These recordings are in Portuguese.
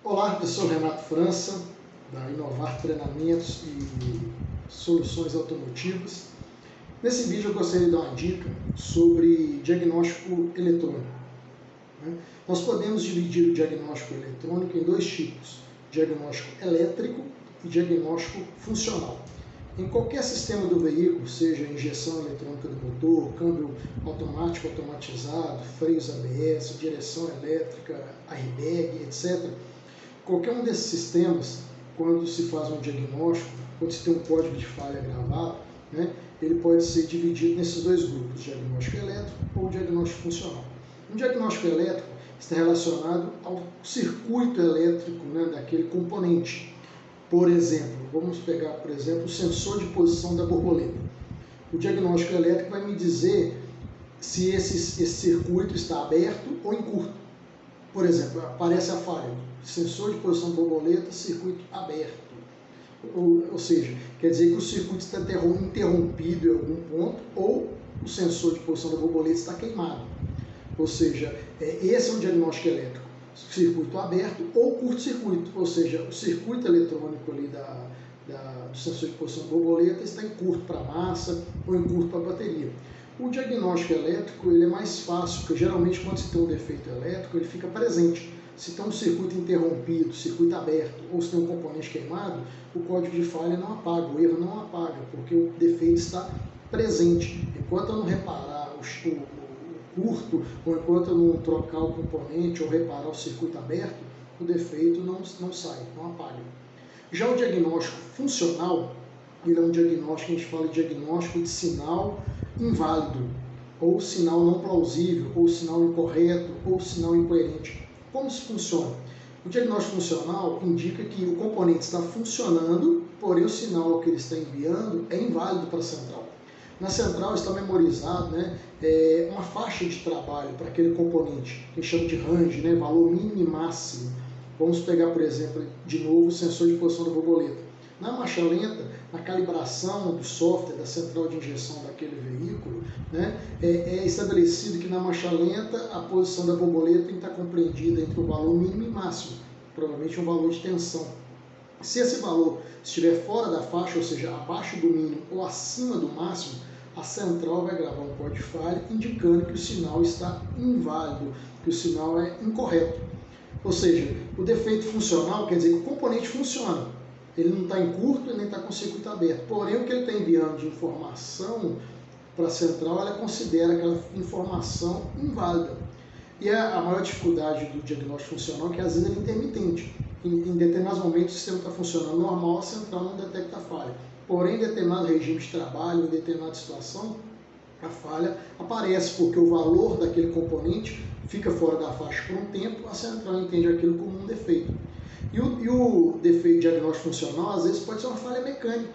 Olá, eu sou Renato França, da Inovar Treinamentos e Soluções Automotivas. Nesse vídeo eu gostaria de dar uma dica sobre diagnóstico eletrônico. Nós podemos dividir o diagnóstico eletrônico em dois tipos, diagnóstico elétrico e diagnóstico funcional. Em qualquer sistema do veículo, seja injeção eletrônica do motor, câmbio automático, automatizado, freios ABS, direção elétrica, airbag, etc., qualquer um desses sistemas, quando se faz um diagnóstico, quando se tem um código de falha gravado, ele pode ser dividido nesses dois grupos, diagnóstico elétrico ou diagnóstico funcional. Um diagnóstico elétrico está relacionado ao circuito elétrico daquele componente. Por exemplo, vamos pegar, por exemplo, o sensor de posição da borboleta. O diagnóstico elétrico vai me dizer se esse circuito está aberto ou em curto. Por exemplo, aparece a falha, sensor de posição da borboleta, circuito aberto. Ou seja, quer dizer que o circuito está interrompido em algum ponto ou o sensor de posição da borboleta está queimado. Ou seja, esse é um diagnóstico elétrico. Circuito aberto ou curto-circuito, ou seja, o circuito eletrônico ali do sensor de posição da borboleta está em curto para a massa ou em curto para a bateria. O diagnóstico elétrico ele é mais fácil, porque geralmente quando se tem um defeito elétrico ele fica presente. Se tem um circuito interrompido, circuito aberto ou se tem um componente queimado, o código de falha não apaga, o erro não apaga, porque o defeito está presente. Enquanto eu não reparar o curto, ou enquanto eu não trocar o componente ou reparar o circuito aberto, o defeito não sai, não apaga. Já o diagnóstico funcional, ele é um diagnóstico, a gente fala de diagnóstico de sinal inválido, ou sinal não plausível, ou sinal incorreto, ou sinal incoerente. Como isso funciona? O diagnóstico funcional indica que o componente está funcionando, porém o sinal que ele está enviando é inválido para a central. Na central está memorizado uma faixa de trabalho para aquele componente, que a gente chama de range, valor mínimo e máximo. Vamos pegar, por exemplo, de novo o sensor de posição da borboleta. Na marcha lenta, na calibração do software da central de injeção daquele veículo, é estabelecido que na marcha lenta a posição da borboleta tem que estar compreendida entre o valor mínimo e máximo, provavelmente um valor de tensão. Se esse valor estiver fora da faixa, ou seja, abaixo do mínimo ou acima do máximo, a central vai gravar um código de falha indicando que o sinal está inválido, que o sinal é incorreto. Ou seja, o defeito funcional quer dizer que o componente funciona, ele não está em curto e nem está com o circuito aberto, porém o que ele está enviando de informação para a central, ela considera aquela informação inválida. E a maior dificuldade do diagnóstico funcional é que às vezes ele é intermitente. Em determinados momentos o sistema está funcionando normal, a central não detecta a falha. Porém, em determinado regime de trabalho, em determinada situação, a falha aparece porque o valor daquele componente fica fora da faixa por um tempo, a central entende aquilo como um defeito. E o defeito de diagnóstico funcional, às vezes, pode ser uma falha mecânica.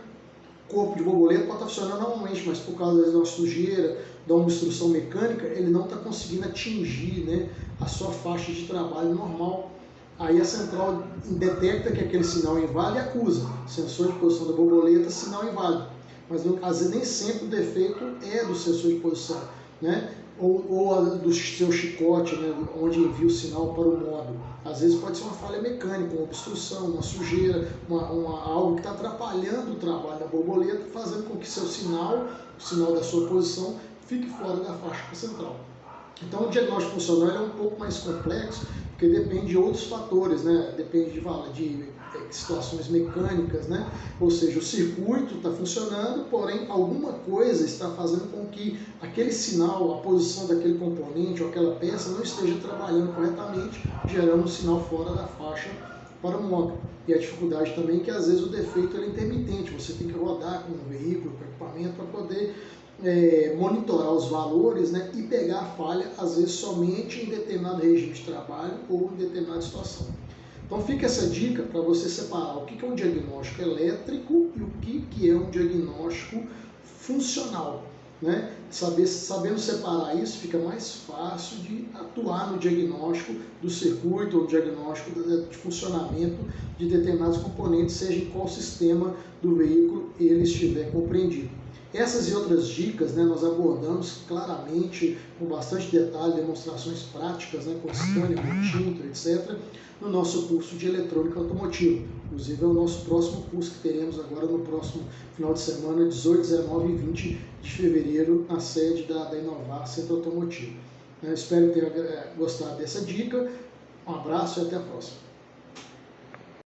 O corpo de borboleta pode estar funcionando normalmente, mas por causa de uma sujeira, de uma obstrução mecânica, ele não está conseguindo atingir a sua faixa de trabalho normal. Aí a central detecta que aquele sinal é inválido e acusa. Sensor de posição da borboleta, sinal inválido. Mas às vezes nem sempre o defeito é do sensor de posição, ou do seu chicote, onde envia o sinal para o módulo. Às vezes pode ser uma falha mecânica, uma obstrução, uma sujeira, algo que está atrapalhando o trabalho da borboleta, fazendo com que seu sinal, o sinal da sua posição, fique fora da faixa central. Então o diagnóstico funcional é um pouco mais complexo, porque depende de outros fatores, depende de situações mecânicas, ou seja, o circuito está funcionando, porém alguma coisa está fazendo com que aquele sinal, a posição daquele componente ou aquela peça não esteja trabalhando corretamente, gerando um sinal fora da faixa para o módulo. E a dificuldade também é que às vezes o defeito é intermitente, você tem que rodar com o veículo, com o equipamento para poder monitorar os valores e pegar a falha, às vezes somente em determinado regime de trabalho ou em determinada situação. Então fica essa dica para você separar o que é um diagnóstico elétrico e o que é um diagnóstico funcional. Sabendo separar isso, fica mais fácil de atuar no diagnóstico do circuito ou diagnóstico de funcionamento de determinados componentes, seja em qual sistema do veículo ele estiver compreendido. Essas e outras dicas, né, nós abordamos claramente, com bastante detalhe, demonstrações práticas, né, com scanner, com tinta, etc., no nosso curso de eletrônica automotiva. Inclusive é o nosso próximo curso que teremos agora no próximo final de semana, 18, 19 e 20 de fevereiro, na sede da Inovar Centro Automotivo. Eu espero ter gostado dessa dica. Um abraço e até a próxima.